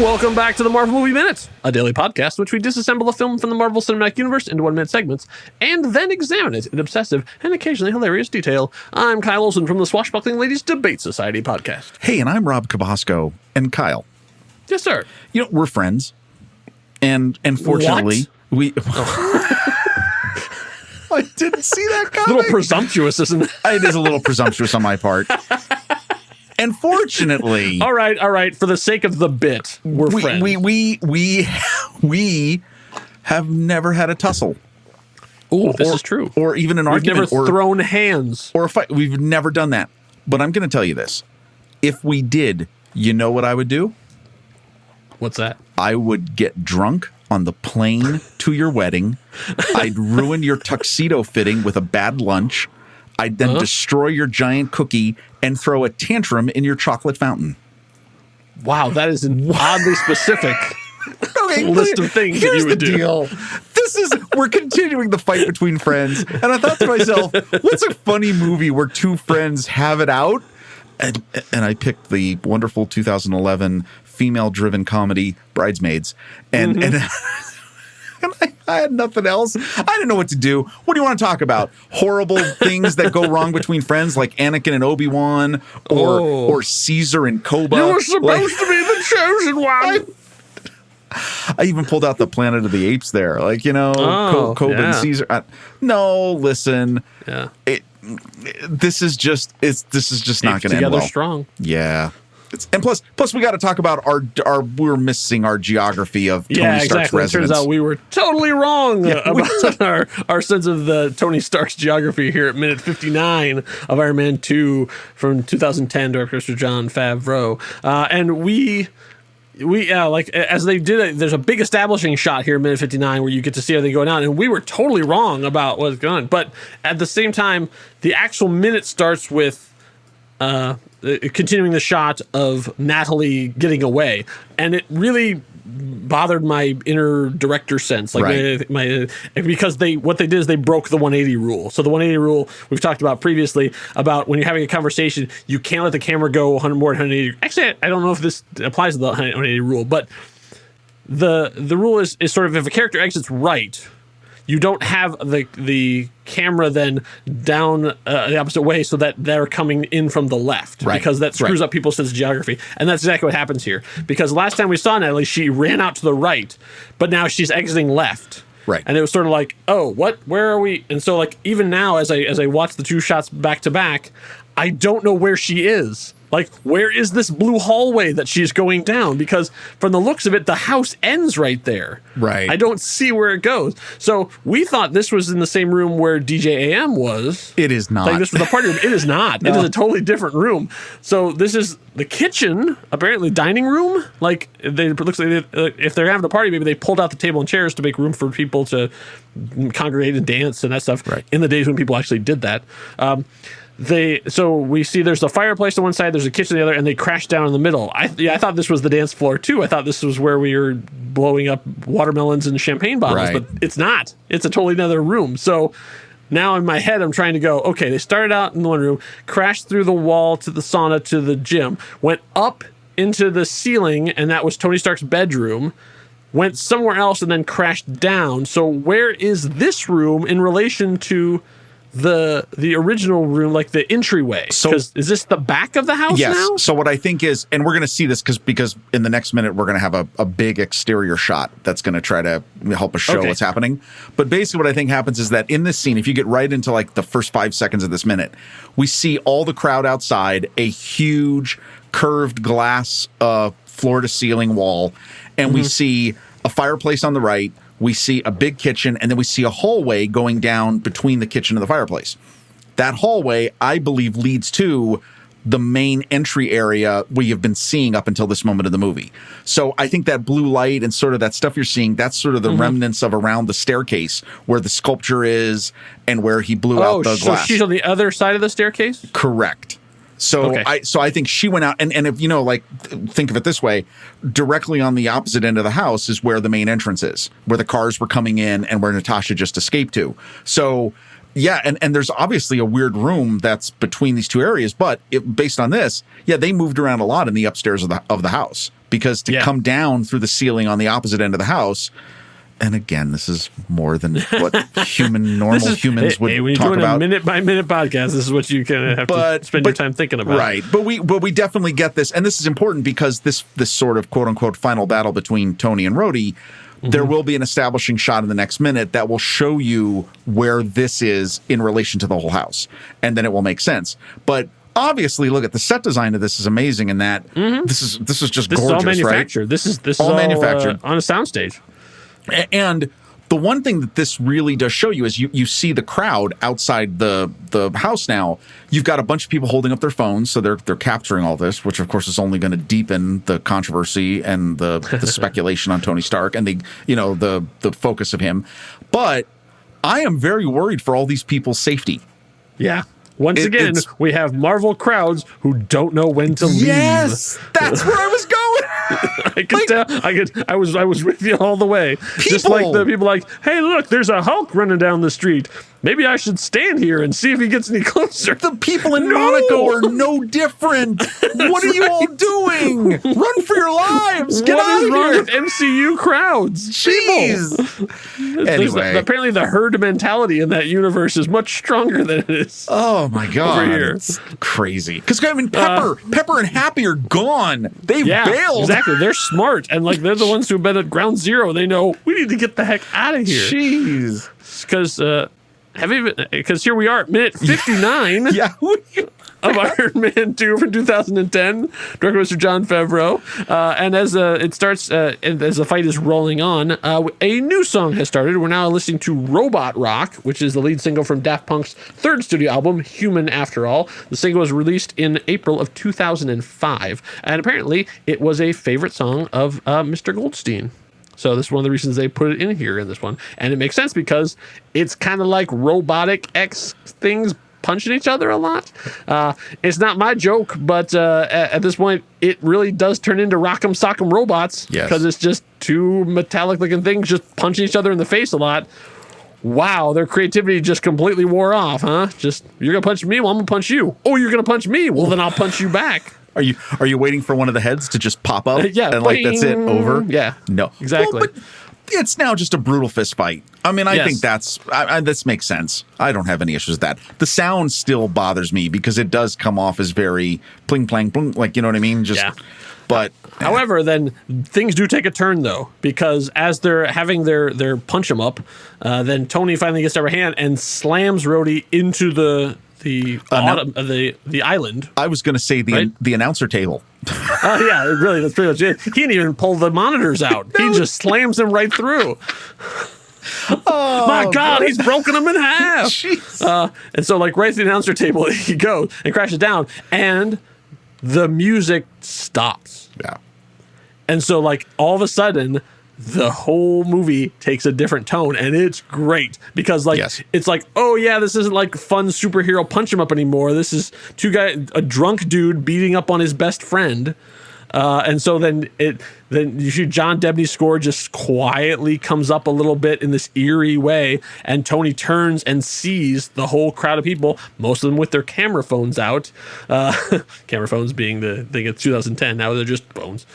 Welcome back to the Marvel Movie Minute, a daily podcast in which we disassemble a film from the Marvel Cinematic Universe into 1-minute segments and then examine it in obsessive and occasionally hilarious detail. I'm Kyle Olson from the Swashbuckling Ladies Debate Society podcast. Hey, and I'm Rob Cabasco. And Kyle. Yes, sir. You know, we're friends. And fortunately, we... I didn't see that coming. A little presumptuous, isn't it? It is a little presumptuous on my part. And fortunately... All right. For the sake of the bit, we're friends. We have never had a tussle. Oh, this is true. Or even an argument. We've never thrown hands. Or a fight. We've never done that. But I'm going to tell you this. If we did, you know what I would do? What's that? I would get drunk on the plane to your wedding. I'd ruin your tuxedo fitting with a bad lunch. I'd then destroy your giant cookie and throw a tantrum in your chocolate fountain. Wow, that is an oddly specific list of things that you would do. Here's the deal. We're continuing the fight between friends. And I thought to myself, what's a funny movie where two friends have it out? And I picked the wonderful 2011 female-driven comedy Bridesmaids. And I had nothing else. I didn't know what to do. What do you want to talk about? Horrible things that go wrong between friends, like Anakin and Obi-Wan, or Caesar and Koba. You were supposed to be the chosen one. I even pulled out the Planet of the Apes there, Koba and Caesar. No, listen. Yeah. This is just not going to end well. Together strong. Yeah. And plus we got to talk about we're missing our geography of Tony Stark's residence. It turns out we were totally wrong about our sense of the Tony Stark's geography here at minute 59 of Iron Man 2 from 2010, director Mr. Jon Favreau. And we as they did it, there's a big establishing shot here in minute 59 where you get to see how they go down, and we were totally wrong about what's going on. But at the same time, the actual minute starts with continuing the shot of Natalie getting away, and it really bothered my inner director sense, because what they did is they broke the 180 rule. So the 180 rule we've talked about previously about when you're having a conversation, you can't let the camera go 100 more than 180. Actually, I don't know if this applies to the 180 rule, but the rule is sort of if a character exits right, you don't have the camera then down the opposite way so that they're coming in from the left, because that screws up people's sense of geography. And that's exactly what happens here. Because last time we saw Natalie, she ran out to the right, but now she's exiting left. Right. And it was sort of like, oh, what? Where are we? And so even now as I watch the two shots back to back, I don't know where she is. Where is this blue hallway that she's going down? Because from the looks of it, the house ends right there. Right. I don't see where it goes. So we thought this was in the same room where DJ AM was. It is not. This was the party room. It is not. No. It is a totally different room. So this is the kitchen, apparently dining room. It looks like if they're having a party, maybe they pulled out the table and chairs to make room for people to congregate and dance and that stuff. Right. In the days when people actually did that. So we see there's a fireplace on one side, there's a kitchen on the other, and they crash down in the middle. I thought this was the dance floor too. I thought this was where we were blowing up watermelons and champagne bottles, but it's not. It's a totally another room. So now in my head, I'm trying to go, okay, they started out in one room, crashed through the wall to the sauna to the gym, went up into the ceiling, and that was Tony Stark's bedroom, went somewhere else, and then crashed down. So where is this room in relation to the original room, the entryway? So is this the back of the house now? So what I think is, and we're going to see this because in the next minute we're going to have a big exterior shot that's going to try to help us show what's happening. But basically what I think happens is that in this scene, if you get right into the first 5 seconds of this minute, we see all the crowd outside, a huge curved glass floor to ceiling wall, and we see a fireplace on the right. We see a big kitchen, and then we see a hallway going down between the kitchen and the fireplace. That hallway, I believe, leads to the main entry area we have been seeing up until this moment of the movie. So I think that blue light and sort of that stuff you're seeing, that's sort of the remnants of around the staircase where the sculpture is and where he blew out the glass. So she's on the other side of the staircase? Correct. So I think she went out, and if think of it this way, directly on the opposite end of the house is where the main entrance is, where the cars were coming in and where Natasha just escaped to. So yeah, and there's obviously a weird room that's between these two areas, but based on this, they moved around a lot in the upstairs of the house because to come down through the ceiling on the opposite end of the house. And again, this is more than what normal humans would when you're talk doing about. A minute-by-minute podcast, this is what you kind of have to spend your time thinking about. Right. But we definitely get this. And this is important because this sort of quote-unquote final battle between Tony and Rhodey, there will be an establishing shot in the next minute that will show you where this is in relation to the whole house. And then it will make sense. But obviously, look at the set design of this is amazing in that this is just gorgeous, is all manufactured. Right? This is all manufactured on a soundstage. And the one thing that this really does show you is you see the crowd outside the house now. You've got a bunch of people holding up their phones, so they're capturing all this, which of course is only going to deepen the controversy and the speculation on Tony Stark and the focus of him. But I am very worried for all these people's safety. Yeah. Once again, we have Marvel crowds who don't know when to leave. Yes, that's where I was going. I could tell. I was with you all the way. Just like the people like, hey, look, there's a Hulk running down the street. Maybe I should stand here and see if he gets any closer. The people in Monaco are no different. What are you all doing? Run for your lives. Get out of here. What is wrong with MCU crowds? Jeez. Anyway. Apparently the herd mentality in that universe is much stronger than it is. Oh, my God. Over here. It's crazy. Because, I mean, Pepper and Happy are gone. They bailed. Exactly. They're smart. And, like, they're the ones who've been at ground zero. They know we need to get the heck out of here. Jeez. Because here we are at minute 59 of Iron Man 2 from 2010, directed by Mr. Jon Favreau. And as it starts, and as the fight is rolling on, a new song has started. We're now listening to Robot Rock, which is the lead single from Daft Punk's third studio album, Human After All. The single was released in April of 2005, and apparently it was a favorite song of Mr. Goldstein. So this is one of the reasons they put it in here in this one. And it makes sense because it's kind of like robotic X things punching each other a lot. It's not my joke, but at this point, it really does turn into Rock'em Sock'em Robots. Yes. Because it's just two metallic-looking things just punching each other in the face a lot. Wow, their creativity just completely wore off, huh? Just, you're going to punch me? Well, I'm going to punch you. Oh, you're going to punch me? Well, then I'll punch you back. Are you waiting for one of the heads to just pop up? Yeah. And like, that's it, over? Yeah. No. Exactly. Well, but it's now just a brutal fist fight. I mean, I think this makes sense. I don't have any issues with that. The sound still bothers me because it does come off as very pling, plang, pling, like, you know what I mean? But however, then things do take a turn though, because as they're having their punch 'em up, then Tony finally gets the upper hand and slams Rhodey into the island. I was going to say the announcer table. Yeah, really, that's pretty much it. He didn't even pull the monitors out. He just slams them right through. Oh my God, he's broken them in half. And so, like, right to the announcer table he goes and crashes down, and the music stops. Yeah. And so, like, all of a sudden, the whole movie takes a different tone, and it's great because, like, it's like, oh yeah, this isn't like fun superhero punch 'em up anymore. This is a drunk dude beating up on his best friend. And so then you see John Debney's score just quietly comes up a little bit in this eerie way, and Tony turns and sees the whole crowd of people, most of them with their camera phones out, camera phones being the thing of 2010, now they're just phones,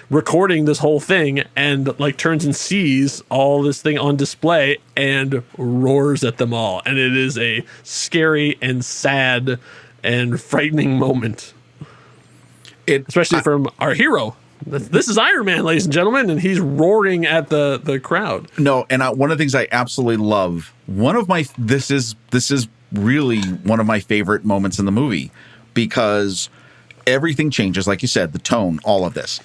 recording this whole thing, and like turns and sees all this thing on display and roars at them all. And it is a scary and sad and frightening moment. Especially from our hero. This is Iron Man, ladies and gentlemen, and he's roaring at the crowd. No, and one of the things I absolutely love, this is really one of my favorite moments in the movie, because everything changes, like you said, the tone, all of this.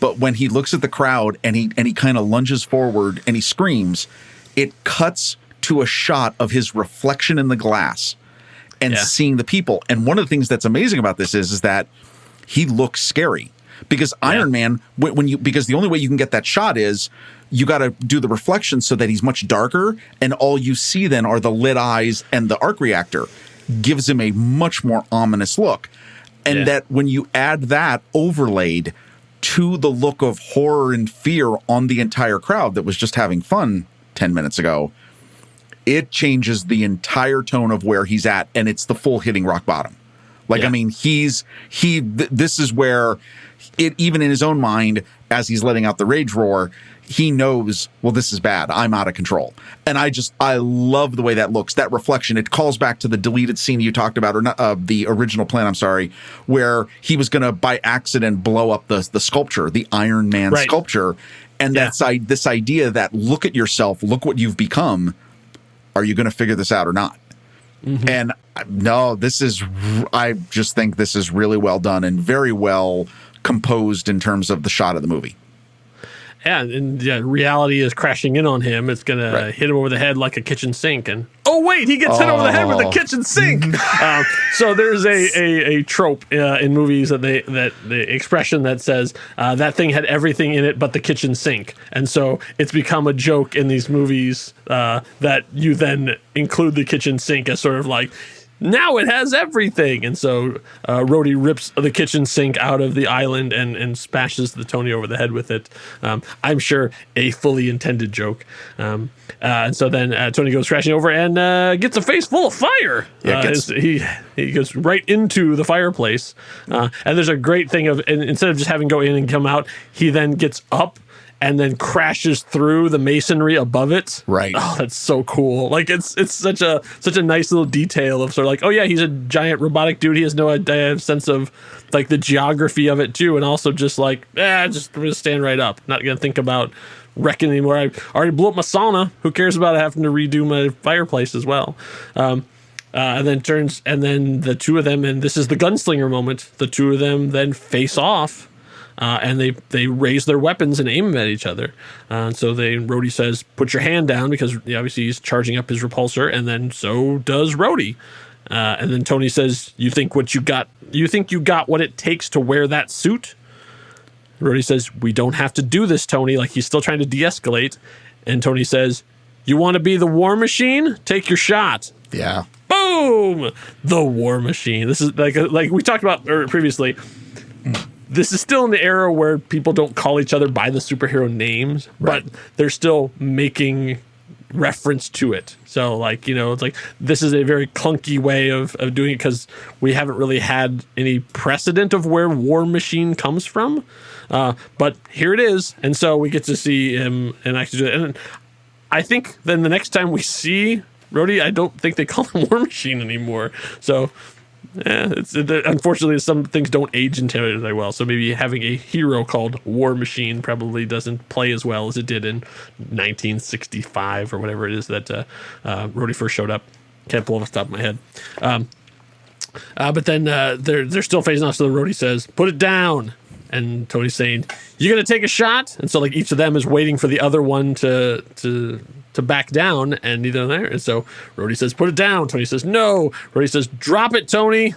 But when he looks at the crowd and he kind of lunges forward and he screams, it cuts to a shot of his reflection in the glass and seeing the people. And one of the things that's amazing about this is that he looks scary, because Iron Man, because the only way you can get that shot is you got to do the reflection so that he's much darker, and all you see then are the lit eyes and the arc reactor. Gives him a much more ominous look. And that when you add that overlaid to the look of horror and fear on the entire crowd that was just having fun 10 minutes ago, it changes the entire tone of where he's at, and it's the full hitting rock bottom. Like, I mean, this is where it, even in his own mind, as he's letting out the rage roar, he knows, well, this is bad. I'm out of control. And I love the way that looks. That reflection, it calls back to the deleted scene you talked about, or not, the original plan, I'm sorry, where he was going to, by accident, blow up the sculpture, the Iron Man sculpture. And that's this idea that look at yourself, look what you've become. Are you going to figure this out or not? Mm-hmm. And no, I just think this is really well done and very well composed in terms of the shot of the movie. Yeah, and reality is crashing in on him. It's going to hit him over the head like a kitchen sink. And, oh, wait, he gets hit over the head with a kitchen sink. So there's a trope in movies that the expression that says that thing had everything in it but the kitchen sink. And so it's become a joke in these movies that you then include the kitchen sink as sort of like, now it has everything. And so Rhodey rips the kitchen sink out of the island and smashes the Tony over the head with it. I'm sure a fully intended joke. And so then Tony goes crashing over and gets a face full of fire. He goes right into the fireplace. And there's a great thing of, instead of just having go in and come out, he then gets up and then crashes through the masonry above it. Right. Oh, that's so cool. Like, it's such a nice little detail of sort of like, oh yeah, he's a giant robotic dude. He has no sense of like the geography of it too, and also just like, I'm gonna stand right up. Not gonna think about wrecking anymore. I already blew up my sauna. Who cares about having to redo my fireplace as well? And then the two of them, and this is the gunslinger moment. The two of them then face off. And they raise their weapons and aim them at each other. So Rhodey says, put your hand down, because obviously he's charging up his repulsor, and then so does Rhodey. And then Tony says, you think you got what it takes to wear that suit? Rhodey says, we don't have to do this, Tony. Like, he's still trying to de-escalate. And Tony says, you want to be the War Machine? Take your shot. Yeah. Boom! The War Machine. This is like we talked about previously. This is still in the era where people don't call each other by the superhero names, but they're still making reference to it. So, like, it's like this is a very clunky way of doing it, because we haven't really had any precedent of where War Machine comes from. But here it is. And so we get to see him and actually do it. And I think then the next time we see Rhodey, I don't think they call him War Machine anymore. So... yeah, unfortunately, some things don't age entirely well. So maybe having a hero called War Machine probably doesn't play as well as it did in 1965 or whatever it is that Rhodey first showed up. Can't pull it off the top of my head. But then they're still facing off. So Rhodey says, "Put it down," and Tony's saying, "You gonna take a shot?" And so like each of them is waiting for the other one to back down, and neither of them there. And so Rhodey says, "Put it down." Tony says, "No." Rhodey says, "Drop it, Tony."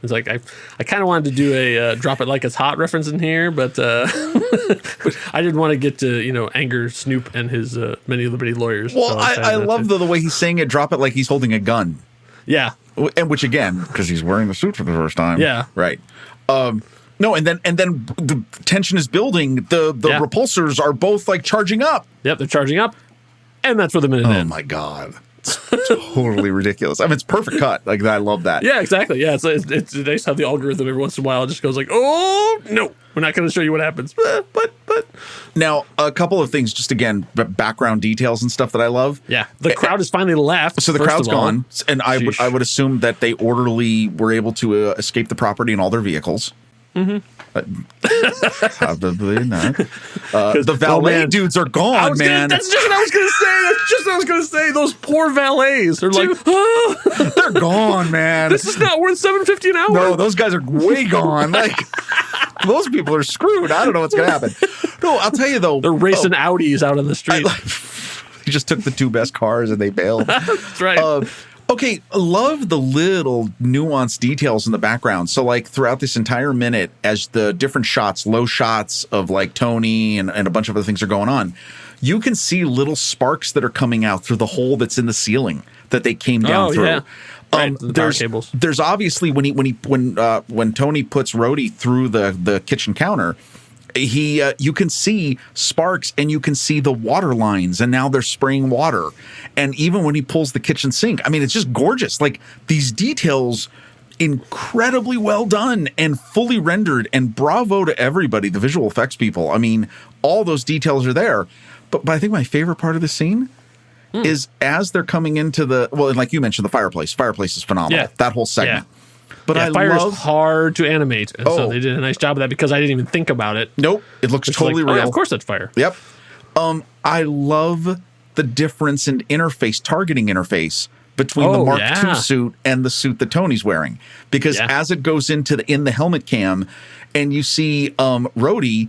It's like I kind of wanted to do a drop it like it's hot reference in here, but I didn't want to get to anger Snoop and his many Liberty lawyers. Well, so I love the way he's saying it. Drop it like he's holding a gun. Yeah, and which again, because he's wearing the suit for the first time. Yeah, right. No, and then the tension is building. The repulsors are both like charging up. Yep, they're charging up. And that's where the minute ends. Oh my God. Totally ridiculous. I mean, it's perfect cut. Like, I love that. Yeah, exactly. Yeah, it's nice to have the algorithm every once in a while. It just goes like, oh, no, we're not going to show you what happens. But. Now, a couple of things, just again, background details and stuff that I love. Yeah, the crowd is finally left. So the crowd's gone. And I would assume that they orderly were able to escape the property in all their vehicles. Mm-hmm. Probably not. The valet dudes are gone, man. That's just what I was going to say. Those poor valets. They're like, they're gone, man. This is not worth $7.50 an hour. No, those guys are way gone. Like, those people are screwed. I don't know what's going to happen. No, I'll tell you though. They're racing Audis out on the street. They just took the two best cars and they bailed. That's right. Okay, love the little nuanced details in the background. So, like, throughout this entire minute, as the different shots, low shots of, like, Tony and a bunch of other things are going on, you can see little sparks that are coming out through the hole that's in the ceiling that they came down through. Yeah. Right, the power cables. There's obviously, when Tony puts Rhodey through the kitchen counter, you can see sparks and you can see the water lines, and now they're spraying water. And even when he pulls the kitchen sink, I mean, it's just gorgeous. Like, these details incredibly well done and fully rendered, and bravo to everybody, the visual effects people. I mean, all those details are there. But I think my favorite part of the scene is as they're coming into and like you mentioned, the fireplace. Fireplace is phenomenal. Yeah. That whole segment. Yeah. But I fire love is hard to animate, and so they did a nice job of that because I didn't even think about it. Nope, it looks totally real. Oh, yeah, of course, that's fire. Yep. I love the difference in targeting interface between the Mark II suit and the suit that Tony's wearing, because as it goes into in the helmet cam, and you see Rhodey,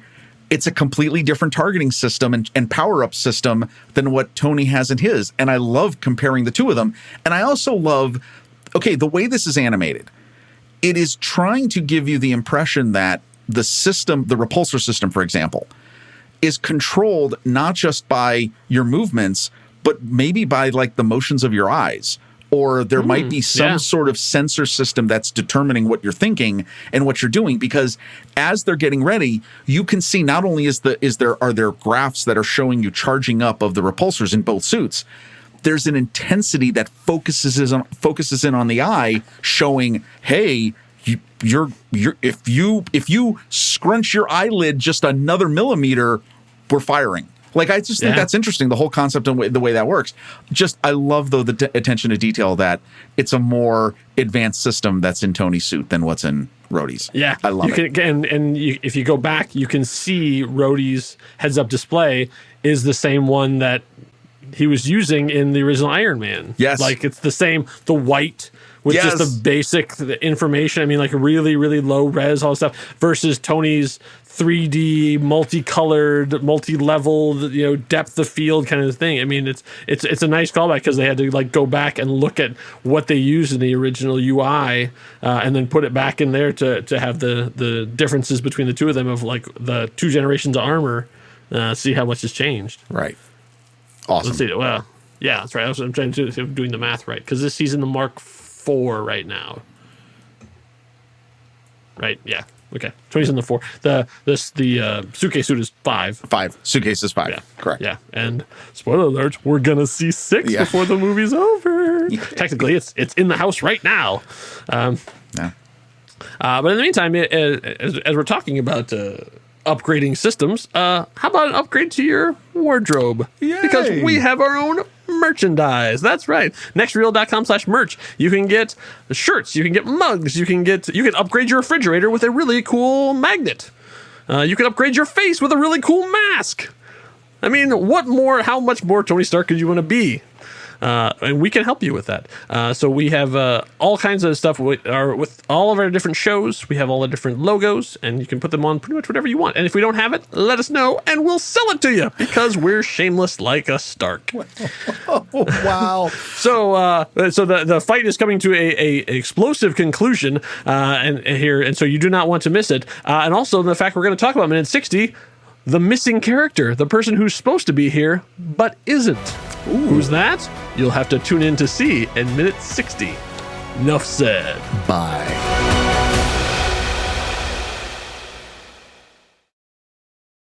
it's a completely different targeting system and power-up system than what Tony has in his. And I love comparing the two of them. And I also love, the way this is animated, it is trying to give you the impression that the system, the repulsor system, for example, is controlled not just by your movements, but maybe by like the motions of your eyes. Or there might be some sort of sensor system that's determining what you're thinking and what you're doing. Because as they're getting ready, you can see not only are there graphs that are showing you charging up of the repulsors in both suits. There's an intensity that focuses in on the eye, showing, hey, if you scrunch your eyelid just another millimeter, we're firing. Like, I just think that's interesting, the whole concept and the way that works. I love, though, the attention to detail that it's a more advanced system that's in Tony's suit than what's in Rhodey's. Yeah. I love it. If you go back, you can see Rhodey's heads-up display is the same one that he was using in the original Iron Man. Yes. Like, it's the same, the white with just the basic information. I mean, like, really, really low res, all that stuff, versus Tony's 3D, multicolored, multi-level, depth of field kind of thing. I mean, it's a nice callback because they had to like go back and look at what they used in the original UI and then put it back in there to have the differences between the two of them of like the two generations of armor. See how much has changed. Right. Awesome. Let's see. Well, yeah, that's right. I'm trying to doing the math right because this season the Mark IV right now. Right. Yeah. Okay. 20's in the 4. The suitcase suit is 5. 5. Suitcase is 5. Yeah. Correct. Yeah. And spoiler alert, we're gonna see 6 before the movie's over. Technically, it's in the house right now. But in the meantime, as we're talking about upgrading systems, how about an upgrade to your wardrobe? Yay. Because we have our own merchandise. That's right. Nextreel.com/merch. You can get shirts. You can get mugs. You can upgrade your refrigerator with a really cool magnet. You can upgrade your face with a really cool mask. I mean, how much more Tony Stark could you want to be? And we can help you with that. So we have all kinds of stuff with all of our different shows. We have all the different logos, and you can put them on pretty much whatever you want. And if we don't have it, let us know, and we'll sell it to you because we're shameless like a Stark. Wow. So the fight is coming to a explosive conclusion, and so you do not want to miss it. And also the fact we're going to talk about minute 60. The missing character, the person who's supposed to be here but isn't. Ooh. Who's that? You'll have to tune in to see in minute 60. Enough said. Bye.